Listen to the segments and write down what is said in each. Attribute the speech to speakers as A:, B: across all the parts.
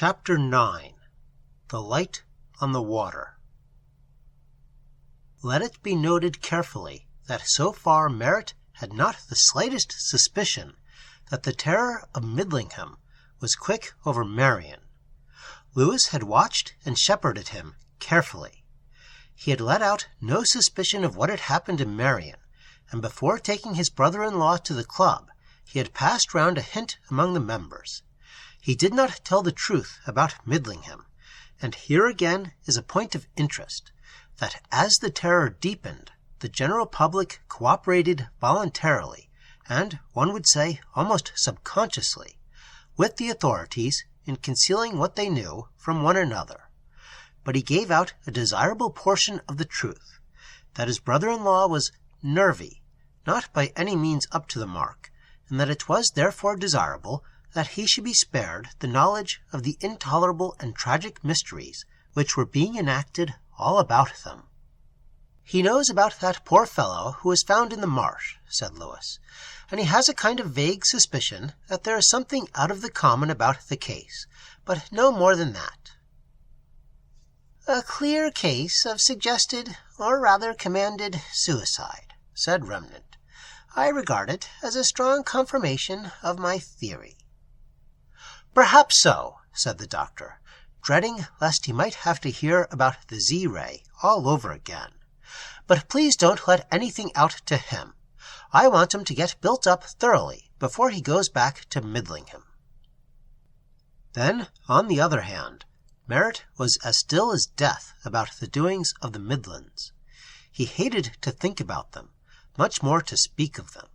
A: Chapter 9. The Light on the Water. Let it be noted carefully that so far Merritt had not the slightest suspicion that the terror of Midlingham was quick over Marion. Lewis had watched and shepherded him carefully. He had let out no suspicion of what had happened in Marion, and before taking his brother-in-law to the club, he had passed round a hint among the members. He did not tell the truth about Midlingham, and here again is a point of interest, that as the terror deepened, the general public cooperated voluntarily, and, one would say, almost subconsciously, with the authorities in concealing what they knew from one another. But he gave out a desirable portion of the truth, that his brother-in-law was nervy, not by any means up to the mark, and that it was therefore desirable that he should be spared the knowledge of the intolerable and tragic mysteries which were being enacted all about them. "He knows about that poor fellow who was found in the marsh," said Lewis, "and he has a kind of vague suspicion that there is something out of the common about the case, but no more than that." "A clear case of suggested, or rather commanded, suicide," said Remnant. "I regard it as a strong confirmation of my theory." "Perhaps so," said the doctor, dreading lest he might have to hear about the Z-ray all over again. "But please don't let anything out to him. I want him to get built up thoroughly before he goes back to Midlingham." Then, on the other hand, Merritt was as still as death about the doings of the Midlands. He hated to think about them, much more to speak of them.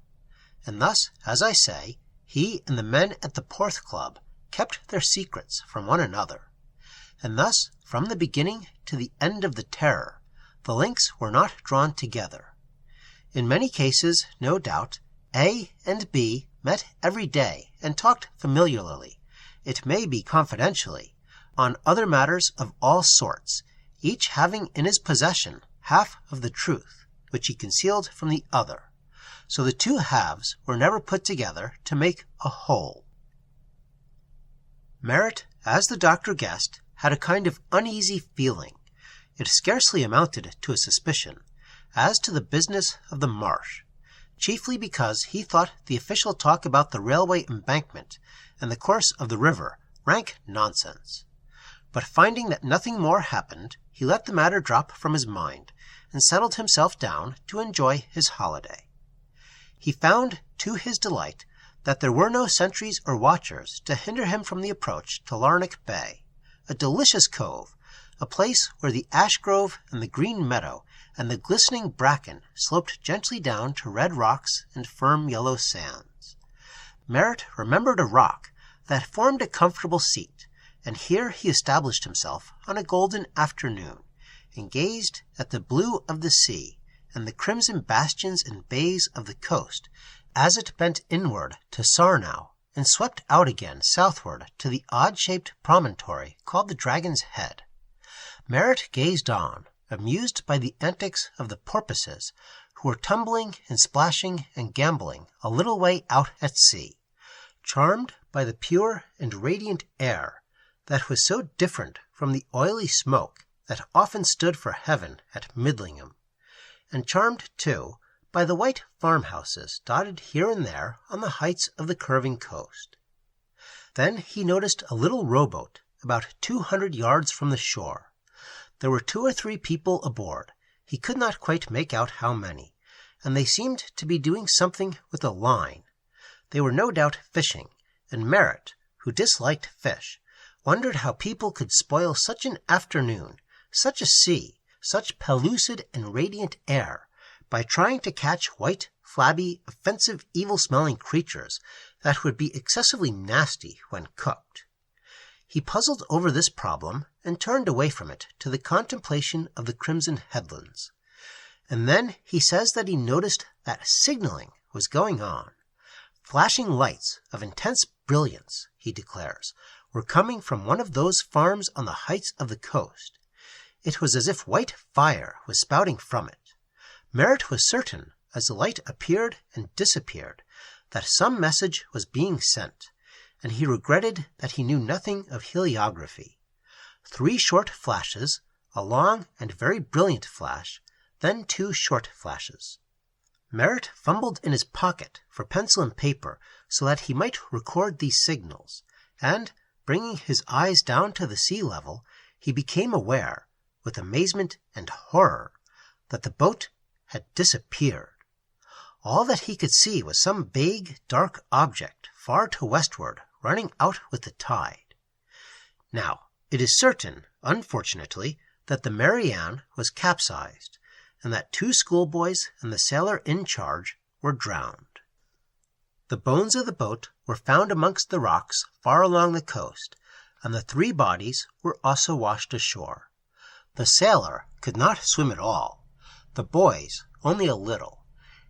A: And thus, as I say, he and the men at the Porth Club kept their secrets from one another. And thus, from the beginning to the end of the terror, the links were not drawn together. In many cases, no doubt, A and B met every day and talked familiarly, it may be confidentially, on other matters of all sorts, each having in his possession half of the truth, which he concealed from the other. So the two halves were never put together to make a whole. Merritt, as the doctor guessed, had a kind of uneasy feeling, it scarcely amounted to a suspicion, as to the business of the marsh, chiefly because he thought the official talk about the railway embankment and the course of the river rank nonsense. But finding that nothing more happened, he let the matter drop from his mind, and settled himself down to enjoy his holiday. He found, to his delight, that there were no sentries or watchers to hinder him from the approach to Larnac Bay, a delicious cove, a place where the ash grove and the green meadow and the glistening bracken sloped gently down to red rocks and firm yellow sands. Merritt remembered a rock that formed a comfortable seat, and here he established himself on a golden afternoon, and gazed at the blue of the sea and the crimson bastions and bays of the coast as it bent inward to Sarnow and swept out again southward to the odd-shaped promontory called the Dragon's Head. Merritt gazed on, amused by the antics of the porpoises, who were tumbling and splashing and gambolling a little way out at sea, charmed by the pure and radiant air that was so different from the oily smoke that often stood for heaven at Midlingham, and charmed, too, by the white farmhouses dotted here and there on the heights of the curving coast. Then he noticed a little rowboat about 200 yards from the shore. There were 2 or 3 people aboard. He could not quite make out how many, and they seemed to be doing something with a line. They were no doubt fishing, and Merritt, who disliked fish, wondered how people could spoil such an afternoon, such a sea, such pellucid and radiant air, by trying to catch white, flabby, offensive, evil-smelling creatures that would be excessively nasty when cooked. He puzzled over this problem and turned away from it to the contemplation of the crimson headlands. And then he says that he noticed that signaling was going on. Flashing lights of intense brilliance, he declares, were coming from one of those farms on the heights of the coast. It was as if white fire was spouting from it. Merritt was certain, as the light appeared and disappeared, that some message was being sent, and he regretted that he knew nothing of heliography. 3 short flashes, a long and very brilliant flash, then 2 short flashes. Merritt fumbled in his pocket for pencil and paper so that he might record these signals, and, bringing his eyes down to the sea level, he became aware, with amazement and horror, that the boat had disappeared. All that he could see was some vague, dark object far to westward running out with the tide. Now, it is certain, unfortunately, that the Mary Ann was capsized, and that 2 schoolboys and the sailor in charge were drowned. The bones of the boat were found amongst the rocks far along the coast, and the 3 bodies were also washed ashore. The sailor could not swim at all, the boys only a little,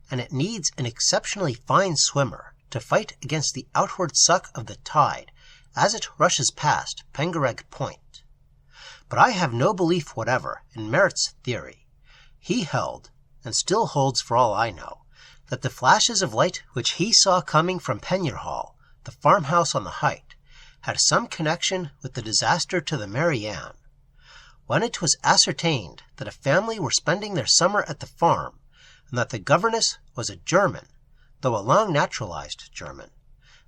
A: and it needs an exceptionally fine swimmer to fight against the outward suck of the tide as it rushes past Pengareg Point. But I have no belief whatever in Merritt's theory. He held, and still holds for all I know, that the flashes of light which he saw coming from Penyrhall, the farmhouse on the height, had some connection with the disaster to the Mary Ann. When it was ascertained that a family were spending their summer at the farm, and that the governess was a German, though a long naturalized German,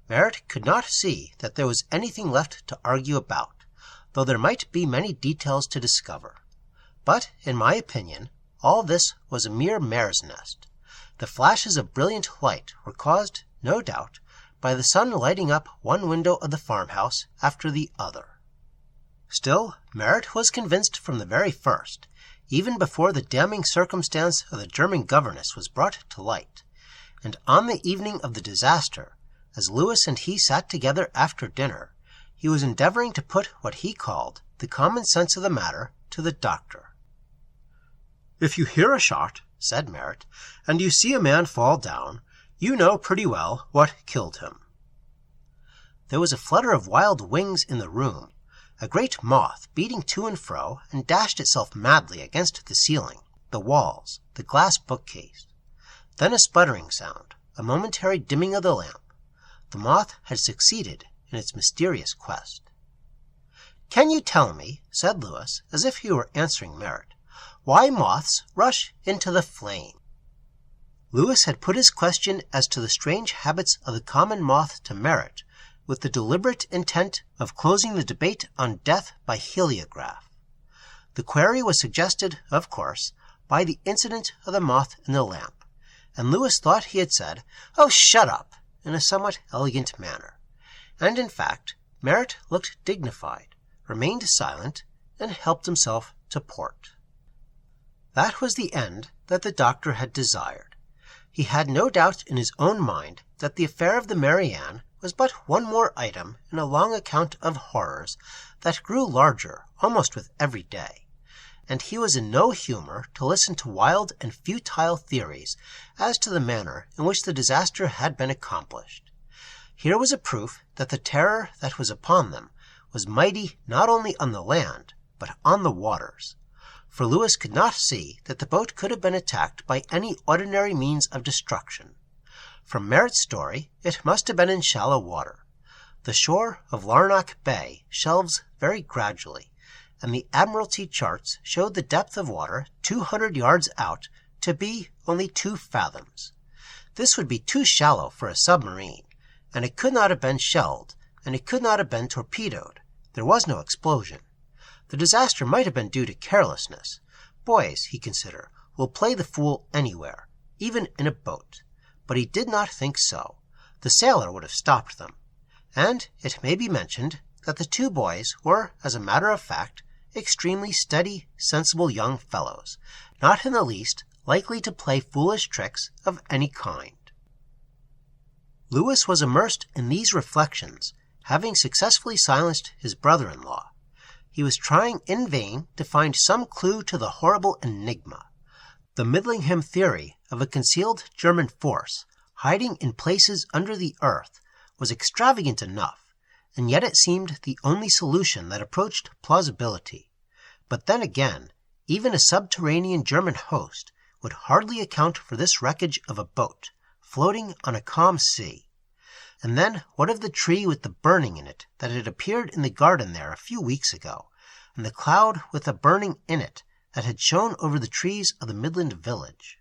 A: Merritt could not see that there was anything left to argue about, though there might be many details to discover. But, in my opinion, all this was a mere mare's nest. The flashes of brilliant light were caused, no doubt, by the sun lighting up one window of the farmhouse after the other. Still, Merritt was convinced from the very first, even before the damning circumstance of the German governess was brought to light, and on the evening of the disaster, as Lewis and he sat together after dinner, he was endeavoring to put what he called the common sense of the matter to the doctor. "If you hear a shot," said Merritt, "and you see a man fall down, you know pretty well what killed him." There was a flutter of wild wings in the room. A great moth beating to and fro and dashed itself madly against the ceiling, the walls, the glass bookcase. Then a sputtering sound, a momentary dimming of the lamp. The moth had succeeded in its mysterious quest. "Can you tell me," said Lewis, as if he were answering Merritt, "why moths rush into the flame?" Lewis had put his question as to the strange habits of the common moth to Merritt, with the deliberate intent of closing the debate on death by heliograph. The query was suggested, of course, by the incident of the moth in the lamp, and Lewis thought he had said, "Oh, shut up," in a somewhat elegant manner. And in fact, Merritt looked dignified, remained silent, and helped himself to port. That was the end that the doctor had desired. He had no doubt in his own mind that the affair of the Mary Ann was but one more item in a long account of horrors that grew larger almost with every day, and he was in no humor to listen to wild and futile theories as to the manner in which the disaster had been accomplished. Here was a proof that the terror that was upon them was mighty not only on the land, but on the waters. For Lewis could not see that the boat could have been attacked by any ordinary means of destruction. From Merritt's story, it must have been in shallow water. The shore of Larnock Bay shelves very gradually, and the Admiralty charts showed the depth of water 200 yards out to be only 2 fathoms. This would be too shallow for a submarine, and it could not have been shelled, and it could not have been torpedoed. There was no explosion. The disaster might have been due to carelessness. Boys, he considered, will play the fool anywhere, even in a boat. But he did not think so. The sailor would have stopped them. And it may be mentioned that the 2 boys were, as a matter of fact, extremely steady, sensible young fellows, not in the least likely to play foolish tricks of any kind. Lewis was immersed in these reflections, having successfully silenced his brother-in-law. He was trying in vain to find some clue to the horrible enigma. The Midlingham theory of a concealed German force, hiding in places under the earth, was extravagant enough, and yet it seemed the only solution that approached plausibility. But then again, even a subterranean German host would hardly account for this wreckage of a boat, floating on a calm sea. And then what of the tree with the burning in it that had appeared in the garden there a few weeks ago, and the cloud with the burning in it that had shone over the trees of the Midland village?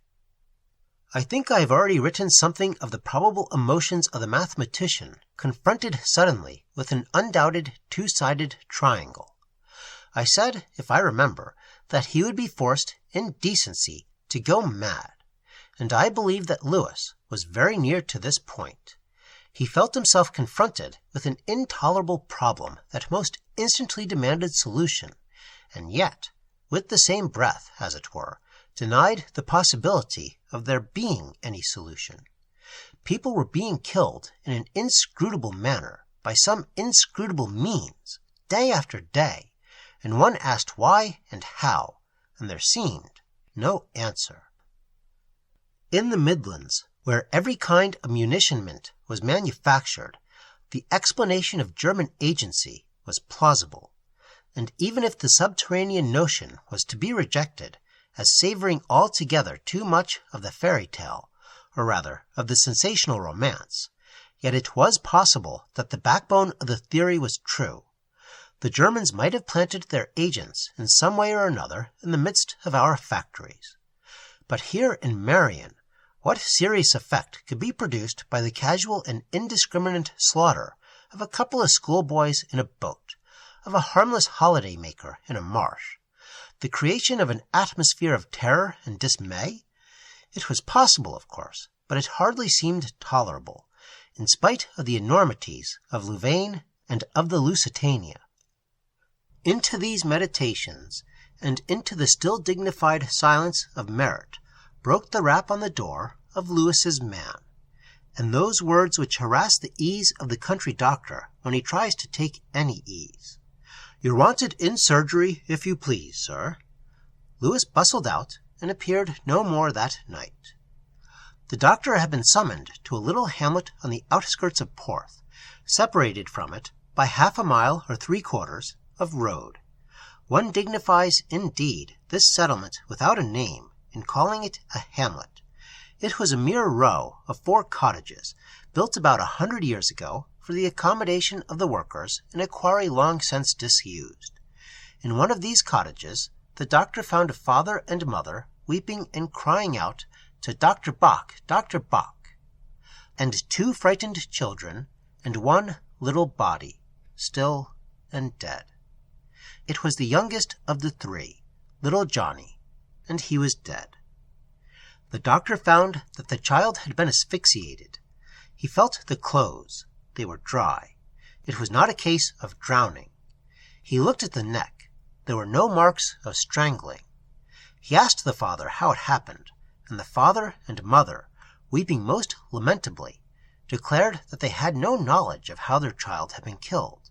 A: I think I have already written something of the probable emotions of the mathematician confronted suddenly with an undoubted two-sided triangle. I said, if I remember, that he would be forced, in decency, to go mad, and I believe that Lewis was very near to this point. He felt himself confronted with an intolerable problem that most instantly demanded solution, and yet, with the same breath, as it were, denied the possibility of there being any solution. People were being killed in an inscrutable manner, by some inscrutable means, day after day, and one asked why and how, and there seemed no answer. In the Midlands, where every kind of munitionment was manufactured, the explanation of German agency was plausible, and even if the subterranean notion was to be rejected as savoring altogether too much of the fairy tale, or rather of the sensational romance, yet it was possible that the backbone of the theory was true. The Germans might have planted their agents in some way or another in the midst of our factories. But here in Marion, what serious effect could be produced by the casual and indiscriminate slaughter of a couple of schoolboys in a boat, of a harmless holiday-maker in a marsh? The creation of an atmosphere of terror and dismay? It was possible, of course, but it hardly seemed tolerable, in spite of the enormities of Louvain and of the Lusitania. Into these meditations, and into the still dignified silence of merit, broke the rap on the door of Lewis's man, and those words which harass the ease of the country doctor when he tries to take any ease. "You're wanted in surgery, if you please, sir." Lewis bustled out, and appeared no more that night. The doctor had been summoned to a little hamlet on the outskirts of Porth, separated from it by 1/2 mile or 3/4 of road. One dignifies, indeed, this settlement without a name in calling it a hamlet. It was a mere row of 4 cottages, built about 100 years ago for the accommodation of the workers in a quarry long since disused. In one of these cottages, the doctor found a father and mother weeping and crying out to Dr. Bach, Dr. Bach, and 2 frightened children, and 1 little body, still and dead. It was the youngest of the 3, little Johnny, and he was dead. The doctor found that the child had been asphyxiated. He felt the clothes. They were dry. It was not a case of drowning. He looked at the neck. There were no marks of strangling. He asked the father how it happened, and the father and mother, weeping most lamentably, declared that they had no knowledge of how their child had been killed,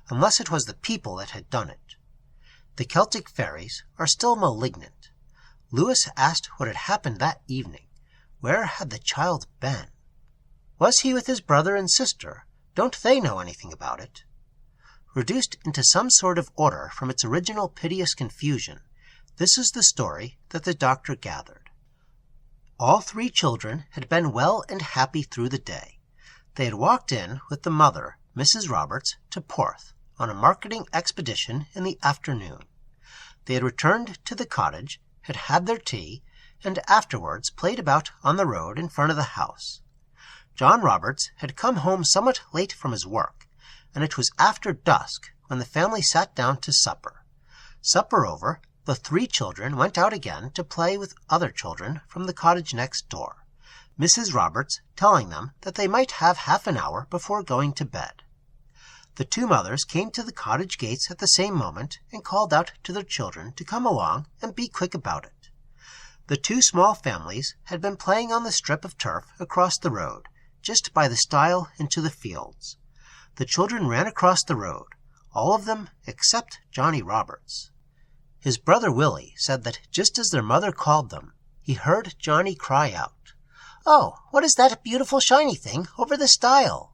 A: unless it was the people that had done it. The Celtic fairies are still malignant. Lewis asked what had happened that evening. Where had the child been? Was he with his brother and sister? Don't they know anything about it? Reduced into some sort of order from its original piteous confusion, this is the story that the doctor gathered. All 3 children had been well and happy through the day. They had walked in with the mother, Mrs. Roberts, to Porth on a marketing expedition in the afternoon. They had returned to the cottage, had had their tea, and afterwards played about on the road in front of the house. John Roberts had come home somewhat late from his work, and it was after dusk when the family sat down to supper. Supper over, the 3 children went out again to play with other children from the cottage next door, Mrs. Roberts telling them that they might have half an hour before going to bed. The 2 mothers came to the cottage gates at the same moment and called out to their children to come along and be quick about it. The 2 small families had been playing on the strip of turf across the road, just by the stile into the fields. The children ran across the road, all of them except Johnny Roberts. His brother Willie said that just as their mother called them, he heard Johnny cry out, "Oh, what is that beautiful shiny thing over the stile?"